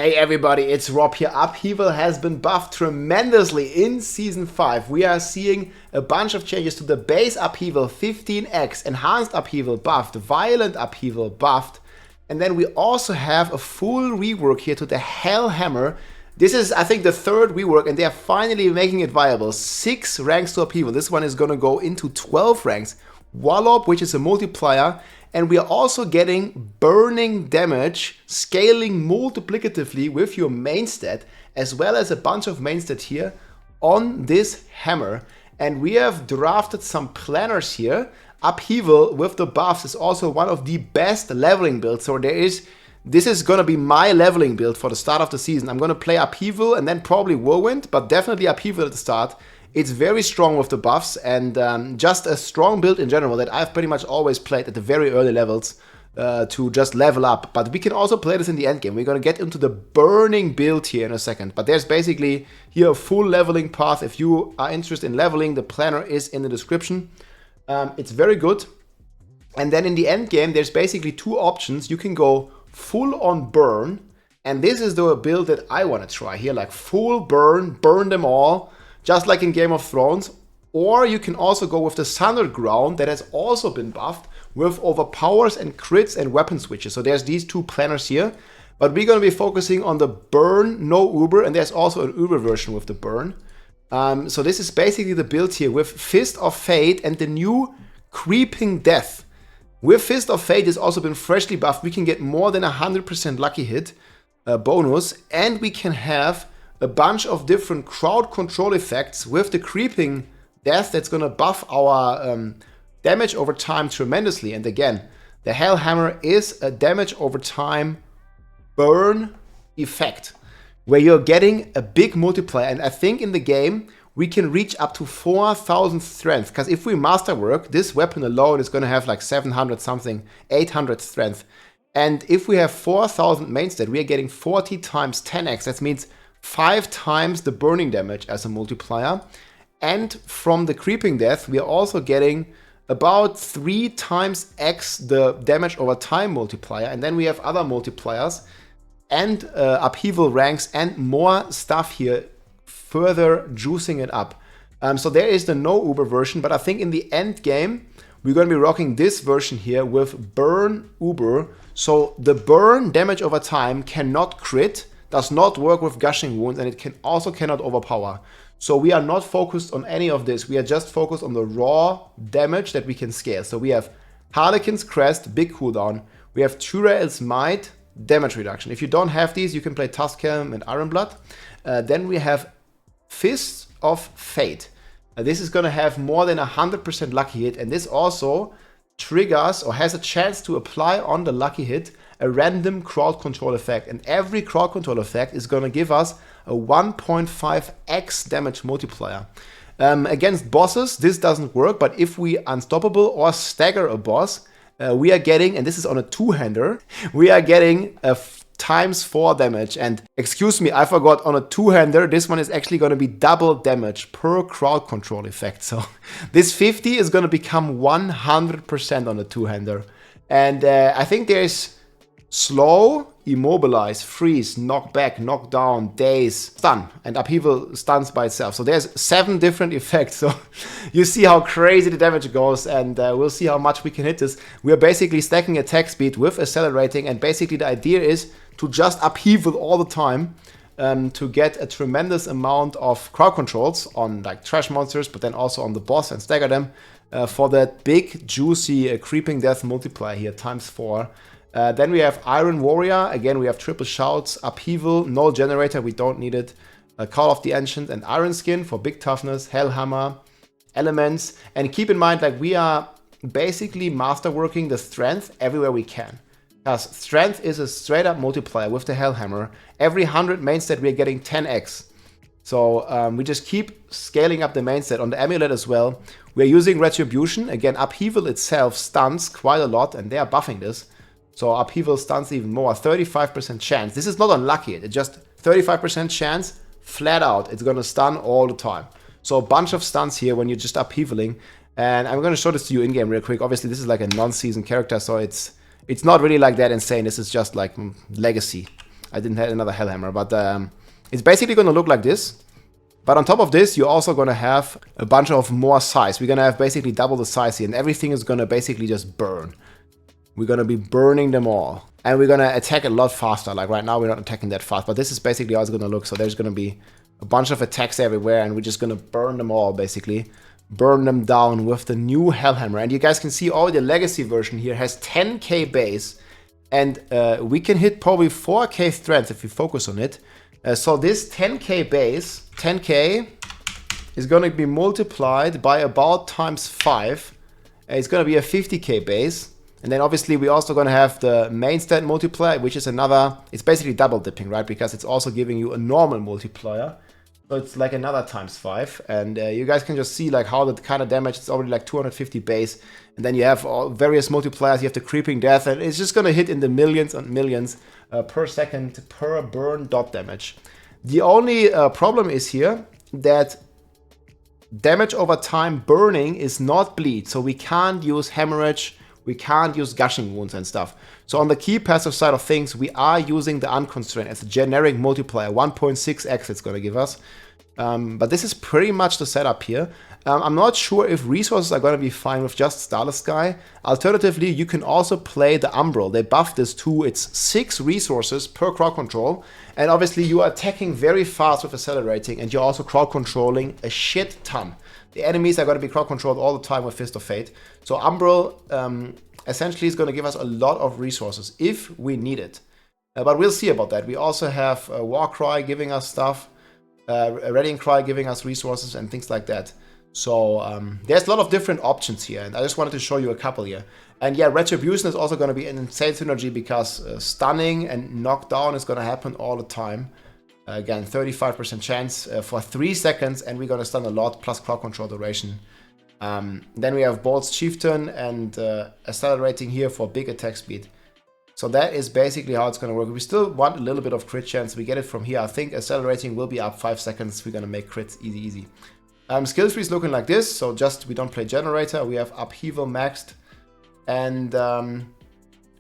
Hey everybody, it's Rob here. Upheaval has been buffed tremendously in Season 5. We are seeing a bunch of changes to the base Upheaval 15x, Enhanced Upheaval buffed, Violent Upheaval buffed, and then we also have a full rework here to the Hellhammer. This is, I think, the third rework, and they are finally making it viable. 6 ranks to Upheaval. This one is going to go into 12 ranks. Wallop, which is a multiplier, and we are also getting burning damage scaling multiplicatively with your main stat, as well as a bunch of main stat here on this hammer. And we have drafted some planners here. Upheaval with the buffs is also one of the best leveling builds. So this is gonna be my leveling build for the start of the season. I'm gonna play Upheaval and then probably Whirlwind, but definitely Upheaval at the start. It's very strong with the buffs and just a strong build in general that I've pretty much always played at the very early levels to just level up. But we can also play this in the endgame. We're going to get into the burning build here in a second. But there's basically here a full leveling path. If you are interested in leveling, the planner is in the description. It's very good. And then in the endgame, there's basically 2 options. You can go full on burn. And this is the build that I want to try here. Like full burn, burn them all. Just like in Game of Thrones. Or you can also go with the Sundered Ground that has also been buffed with overpowers and crits and weapon switches. So there's these 2 planners here. But we're going to be focusing on the burn, no Uber, and there's also an Uber version with the burn. So this is basically the build here with Fist of Fate and the new Creeping Death. With Fist of Fate has also been freshly buffed. We can get more than 100% lucky hit bonus, and we can have a bunch of different crowd control effects with the Creeping Death that's going to buff our damage over time tremendously. And again, the Hellhammer is a damage over time burn effect where you're getting a big multiplier. And I think in the game we can reach up to 4,000 strength, because if we masterwork, this weapon alone is going to have like 700 something, 800 strength. And if we have 4,000 main stat, we are getting 40 times 10x. That means 5 times the burning damage as a multiplier. And from the Creeping Death, we are also getting about 3 times X the damage over time multiplier. And then we have other multipliers and Upheaval ranks and more stuff here, further juicing it up. So there is the no Uber version, but I think in the end game, we're going to be rocking this version here with Burn Uber. So the burn damage over time cannot crit, does not work with gushing wounds, and it cannot overpower. So we are not focused on any of this. We are just focused on the raw damage that we can scale. So we have Harlequin's Crest, big cooldown. We have Turael's Might, damage reduction. If you don't have these, you can play Tuskhelm and Ironblood. Then we have Fist of Fate. This is going to have more than 100% lucky hit, and this also triggers or has a chance to apply on the lucky hit a random crowd control effect, and every crowd control effect is going to give us a 1.5x damage multiplier. Against bosses, this doesn't work, but if we unstoppable or stagger a boss, we are getting, and this is on a 2-hander, we are getting a times 4 damage. And excuse me, I forgot, on a 2-hander, this one is actually going to be double damage per crowd control effect. So this 50 is going to become 100% on a 2-hander. And I think there's slow, immobilize, freeze, knock back, knock down, daze, stun, and Upheaval stuns by itself. So there's 7 different effects. So you see how crazy the damage goes, and we'll see how much we can hit this. We are basically stacking attack speed with accelerating, and basically the idea is to just Upheaval all the time to get a tremendous amount of crowd controls on like trash monsters, but then also on the boss and stagger them for that big, juicy Creeping Death multiplier here, times 4. Then we have Iron Warrior. Again, we have triple shouts, Upheaval, no generator, we don't need it. Call of the Ancient and Iron Skin for big toughness, Hellhammer, elements. And keep in mind, like, we are basically masterworking the strength everywhere we can. Because strength is a straight up multiplier with the Hellhammer. Every 100 main stat, we are getting 10x. So we just keep scaling up the main stat. On the amulet as well, we're using Retribution. Again, Upheaval itself stuns quite a lot, and they are buffing this. So Upheaval stuns even more, 35% chance. This is not unlucky, it's just 35% chance, flat out. It's gonna stun all the time. So a bunch of stuns here when you're just Upheavaling. And I'm gonna show this to you in-game real quick. Obviously, this is like a non-season character, so it's not really like that insane. This is just like legacy. I didn't have another Hellhammer, but it's basically going to look like this. But on top of this, you're also going to have a bunch of more size. We're going to have basically double the size here, and everything is going to basically just burn. We're going to be burning them all. And we're going to attack a lot faster. Like right now, we're not attacking that fast, but this is basically how it's going to look. So there's going to be a bunch of attacks everywhere, and we're just going to burn them all, basically. Burn them down with the new Hellhammer. And you guys can see all the legacy version here has 10k base, and we can hit probably 4k strength if we focus on it. So this 10k base, 10k, is going to be multiplied by about times 5. It's going to be a 50k base. And then obviously we're also going to have the main stat multiplier, which is another, it's basically double dipping, right? Because it's also giving you a normal multiplier. So it's like another times 5. And you guys can just see like how the kind of damage, it's already like 250 base. And then you have all various multipliers, you have the creeping death, and it's just going to hit in the millions and millions per second per burn dot damage. The only problem is here that damage over time burning is not bleed. So we can't use hemorrhage, we can't use gushing wounds and stuff. So on the key passive side of things, we are using the unconstrained as a generic multiplier, 1.6x it's going to give us. But this is pretty much the setup here. I'm not sure if resources are going to be fine with just Starless Sky. Alternatively, you can also play the Umbral. They buffed this to its 6 resources per crowd control. And obviously you are attacking very fast with accelerating, and you're also crowd controlling a shit ton. The enemies are going to be crowd controlled all the time with Fist of Fate. So Umbral essentially is going to give us a lot of resources if we need it. But we'll see about that. We also have Warcry giving us stuff, Rallying Cry giving us resources and things like that. So there's a lot of different options here, and I just wanted to show you a couple here. And yeah, Retribution is also going to be an insane synergy because stunning and knockdown is going to happen all the time. Again, 35% chance for 3 seconds, and we're going to stun a lot, plus crowd control duration. Then we have Bolt's Chieftain and accelerating here for big attack speed. So that is basically how it's going to work. We still want a little bit of crit chance. We get it from here. I think accelerating will be up 5 seconds. We're going to make crits easy. Skill tree is looking like this. So just we don't play Generator. We have Upheaval maxed. And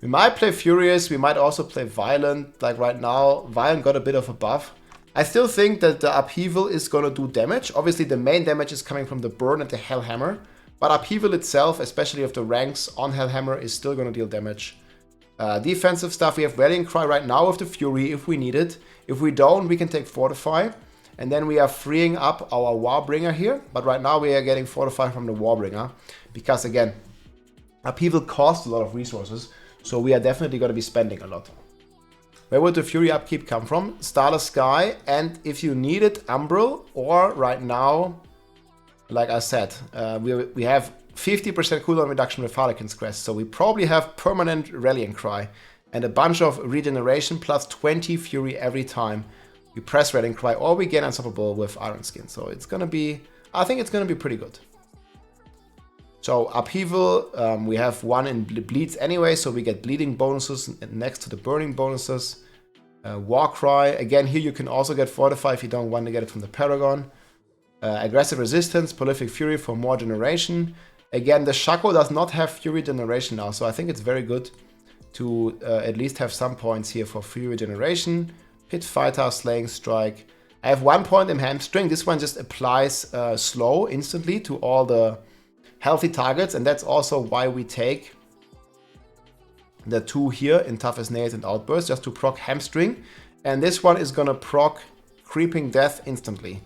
we might play Furious. We might also play Violent. Like right now, Violent got a bit of a buff. I still think that the Upheaval is going to do damage. Obviously, the main damage is coming from the Burn and the Hellhammer. But Upheaval itself, especially with the ranks on Hellhammer, is still going to deal damage. Defensive stuff, we have Rallying Cry right now with the Fury if we need it. If we don't, we can take Fortify. And then we are freeing up our Warbringer here. But right now we are getting Fortify from the Warbringer. Because again, Upheaval costs a lot of resources. So we are definitely going to be spending a lot. Where would the Fury upkeep come from? Starless Sky, and if you need it, Umbral, or right now, like I said, we have 50% cooldown reduction with Harlequin's Crest, so we probably have permanent Rallying Cry, and a bunch of regeneration plus 20 Fury every time we press Rallying Cry, or we get Unstoppable with Iron Skin, so it's gonna be, I think it's gonna be pretty good. So Upheaval, we have one in bleeds anyway, so we get bleeding bonuses next to the burning bonuses. Warcry, again here you can also get Fortify if you don't want to get it from the Paragon. Aggressive Resistance, Prolific Fury for more generation. Again, the Shaco does not have Fury generation now, so I think it's very good to at least have some points here for Fury generation. Pit Fighter, Slaying Strike. I have 1 point in Hamstring. This one just applies slow instantly to all the healthy targets, and that's also why we take the 2 here in Tough as Nails and Outburst, just to proc Hamstring. And this one is gonna proc Creeping Death instantly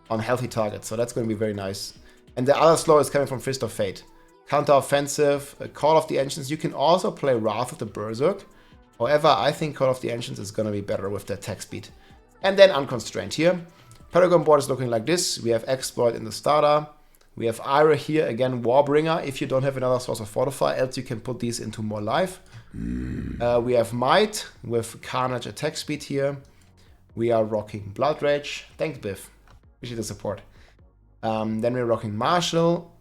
on healthy targets, so that's gonna be very nice. And the other slow is coming from Fist of Fate. Counter Offensive, Call of the Ancients. You can also play Wrath of the Berserk. However, I think Call of the Ancients is gonna be better with the attack speed. And then Unconstrained here. Paragon board is looking like this. We have Exploit in the starter. We have Ira here, again, Warbringer, if you don't have another source of Fortify, else you can put these into more life. We have Might with Carnage attack speed here. We are rocking Blood Rage. Thanks, Biff. Appreciate the support. Then we're rocking Marshal.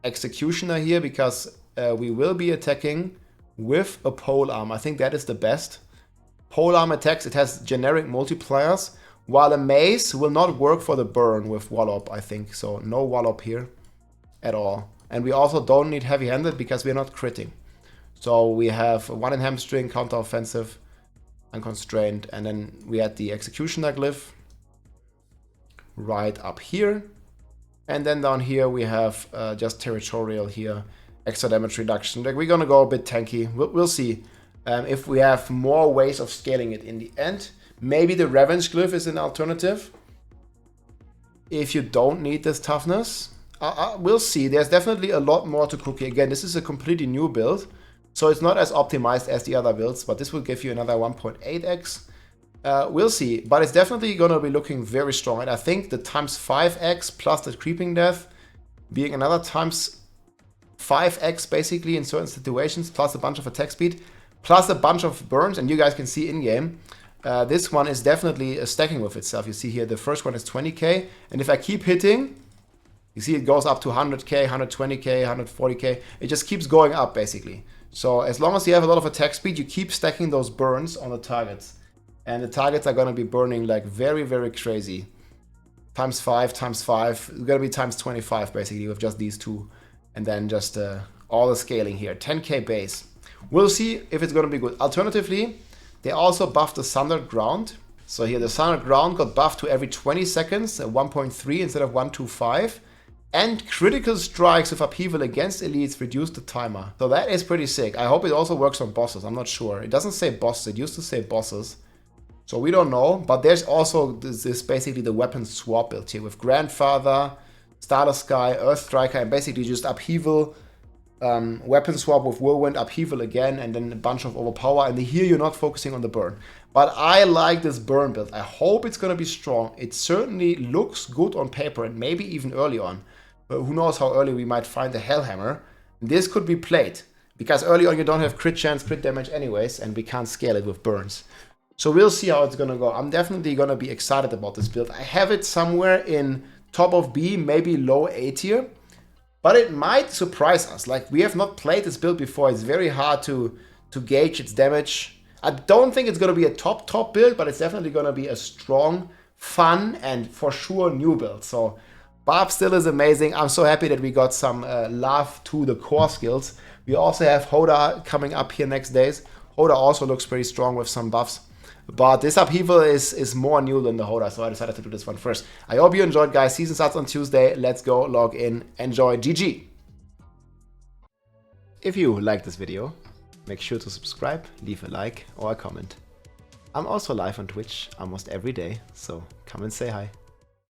Executioner here, because we will be attacking with a Polearm. I think that is the best. Polearm attacks, it has generic multipliers. While a mace will not work for the burn with Wallop, I think. So no Wallop here at all. And we also don't need heavy-handed because we're not critting. So we have 1 in Hamstring, counter offensive. unconstrained, and then we had the executioner glyph right up here. And then down here we have just territorial here, extra damage reduction. Like, we're gonna go a bit tanky. We'll see if we have more ways of scaling it in the end. Maybe the Revenge glyph is an alternative if you don't need this toughness. We'll see. There's definitely a lot more to cook here. Again, this is a completely new build, so it's not as optimized as the other builds, but this will give you another 1.8x. We'll see, but it's definitely going to be looking very strong. And I think the times 5x plus the creeping death being another times 5x basically in certain situations, plus a bunch of attack speed, plus a bunch of burns, and you guys can see in game. This one is definitely stacking with itself. You see here the first one is 20k, and if I keep hitting, you see it goes up to 100k, 120k, 140k. It just keeps going up basically. So as long as you have a lot of attack speed, you keep stacking those burns on the targets. And the targets are going to be burning like very, very crazy. Times 5, times 5. It's going to be times 25 basically with just these two. And then just all the scaling here. 10k base. We'll see if it's going to be good. Alternatively, they also buffed the Sundered Ground. So here the Sundered Ground got buffed to every 20 seconds, 1.3 instead of 1.25. And critical strikes with Upheaval against elites reduce the timer. So that is pretty sick. I hope it also works on bosses. I'm not sure. It doesn't say bosses. It used to say bosses. So we don't know, but there's also this basically the weapon swap build here with Grandfather, Stardust Sky, Earth Striker, and basically just Upheaval, weapon swap with Whirlwind, Upheaval again, and then a bunch of Overpower. And here you're not focusing on the burn. But I like this burn build. I hope it's going to be strong. It certainly looks good on paper and maybe even early on. But who knows how early we might find the Hellhammer. This could be played, because early on you don't have crit chance, crit damage anyways, and we can't scale it with burns. So we'll see how it's going to go. I'm definitely going to be excited about this build. I have it somewhere in top of B, maybe low A tier. But it might surprise us. Like, we have not played this build before. It's very hard to gauge its damage. I don't think it's going to be a top build, but it's definitely going to be a strong, fun, and for sure new build. So Barb still is amazing. I'm so happy that we got some love to the core skills. We also have Hoda coming up here next days. Hoda also looks pretty strong with some buffs. But this Upheaval is more new than the Hoda, so I decided to do this one first. I hope you enjoyed, guys. Season starts on Tuesday. Let's go log in. Enjoy. GG. If you liked this video, make sure to subscribe, leave a like or a comment. I'm also live on Twitch almost every day, so come and say hi.